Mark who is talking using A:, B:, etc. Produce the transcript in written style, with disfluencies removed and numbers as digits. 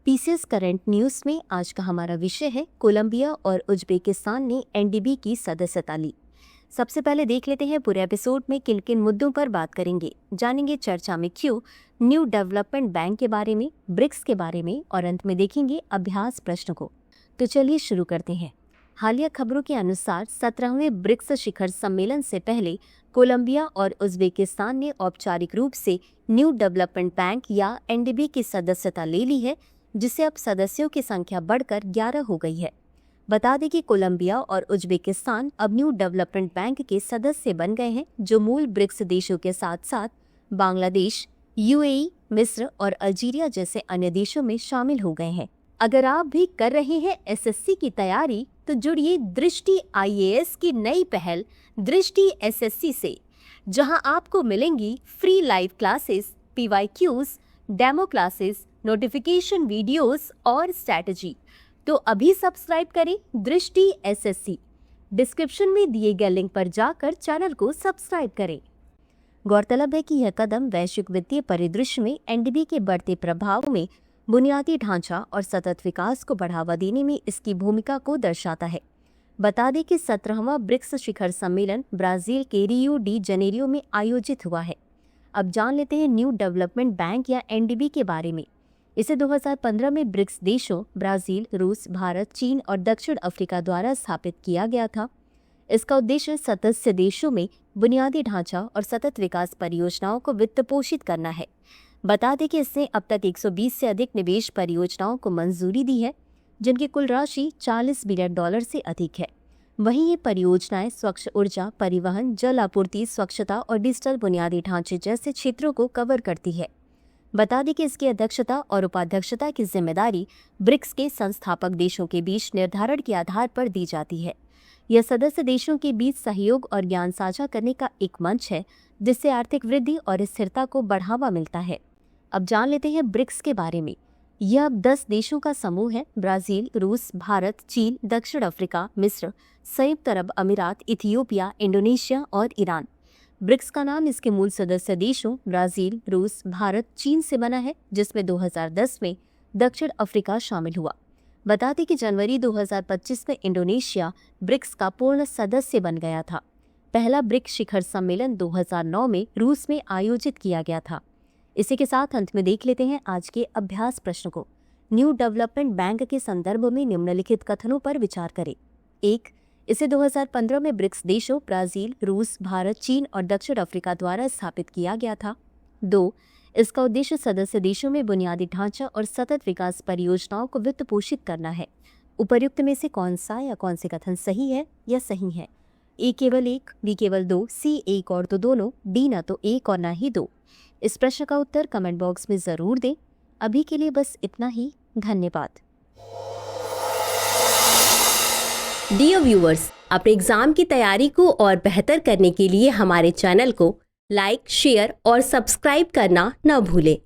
A: PCS current news में आज का हमारा विषय है कोलंबिया और उज्बेकिस्तान ने एनडीबी की सदस्यता ली। सबसे पहले देख लेते हैं पूरे एपिसोड में किन किन मुद्दों पर बात करेंगे। जानेंगे चर्चा में क्यों, न्यू डेवलपमेंट बैंक के बारे में, ब्रिक्स के बारे में और अंत में देखेंगे अभ्यास प्रश्न को। तो चलिए शुरू करते हैं। हालिया खबरों के अनुसार 17वें ब्रिक्स शिखर सम्मेलन से पहले कोलंबिया और उज्बेकिस्तान ने औपचारिक रूप से न्यू डेवलपमेंट बैंक या एनडीबी की सदस्यता ले ली है, जिससे अब सदस्यों की संख्या बढ़कर 11 हो गई है। बता दें कि कोलंबिया और उज्बेकिस्तान अब न्यू डेवलपमेंट बैंक के सदस्य बन गए हैं, जो मूल ब्रिक्स देशों के साथ साथ बांग्लादेश, यूएई, मिस्र और अल्जीरिया जैसे अन्य देशों में शामिल हो गए हैं। अगर आप भी कर रहे हैं एसएससी की तैयारी, तो जुड़िए दृष्टि आईएएस की नई पहल दृष्टि एसएससी से, जहां आपको मिलेंगी free live classes, PYQs, demo classes, notification videos और स्ट्रैटेजी। तो अभी सब्सक्राइब करें दृष्टि एसएससी। डिस्क्रिप्शन में दिए गए लिंक पर जाकर चैनल को सब्सक्राइब करें। गौरतलब है कि यह कदम वैश्विक वित्तीय परिदृश्य में एनडीबी के बढ़ते प्रभाव में बुनियादी ढांचा और सतत विकास को बढ़ावा देने में इसकी भूमिका को दर्शाता है। बता दें कि 17वां ब्रिक्स शिखर सम्मेलन ब्राजील के रियो डी जनेरियो में आयोजित हुआ है। अब जान लेते हैं न्यू डेवलपमेंट बैंक या एनडीबी के बारे में। इसे 2015 में ब्रिक्स देशों ब्राजील, रूस, भारत, चीन और दक्षिण अफ्रीका द्वारा स्थापित किया गया था। इसका उद्देश्य सदस्य देशों में बुनियादी ढांचा और सतत विकास परियोजनाओं को वित्त पोषित करना है। बता दें कि इसने अब तक 120 से अधिक निवेश परियोजनाओं को मंजूरी दी है, जिनकी कुल राशि $40 बिलियन से अधिक है। वहीं ये परियोजनाएं स्वच्छ ऊर्जा, परिवहन, जल आपूर्ति, स्वच्छता और डिजिटल बुनियादी ढांचे जैसे क्षेत्रों को कवर करती है। बता दें कि इसकी अध्यक्षता और उपाध्यक्षता की जिम्मेदारी ब्रिक्स के संस्थापक देशों के बीच निर्धारण के आधार पर दी जाती है। यह सदस्य देशों के बीच सहयोग और ज्ञान साझा करने का एक मंच है, जिससे आर्थिक वृद्धि और स्थिरता को बढ़ावा मिलता है। अब जान लेते हैं ब्रिक्स के बारे में। यह अब 10 देशों का समूह है। ब्राजील, रूस, भारत, चीन, दक्षिण अफ्रीका, मिस्र, संयुक्त अरब अमीरात, इथियोपिया, इंडोनेशिया और ईरान। ब्रिक्स का नाम इसके मूल सदस्य देशों ब्राजील, रूस, भारत, चीन से बना है, जिसमें 2010 में दक्षिण अफ्रीका शामिल हुआ। बता दें कि जनवरी 2025 में इंडोनेशिया ब्रिक्स का पूर्ण सदस्य बन गया था। पहला ब्रिक्स शिखर सम्मेलन 2009 में रूस में आयोजित किया गया था। इसी के साथ अंत में देख लेते हैं आज के अभ्यास प्रश्न को। न्यू डेवलपमेंट बैंक के संदर्भ में निम्नलिखित कथनों पर विचार करें। 1. इसे 2015 में ब्रिक्स देशों ब्राजील, रूस, भारत, चीन और दक्षिण अफ्रीका द्वारा स्थापित किया गया था। 2. इसका उद्देश्य सदस्य देशों में बुनियादी ढांचा और सतत विकास परियोजनाओं को वित्त पोषित करना है। उपर्युक्त में से कौन सा या कौन से कथन सही है या सही है? ए केवल 1, बी केवल 2, सी 1 और तो दोनों, डी न तो 1 और न ही 2। इस प्रश्न का उत्तर कमेंट बॉक्स में जरूर दें। अभी के लिए बस इतना ही। धन्यवाद।
B: डियर व्यूअर्स, अपने एग्जाम की तैयारी को और बेहतर करने के लिए हमारे चैनल को लाइक, शेयर और सब्सक्राइब करना न भूलें।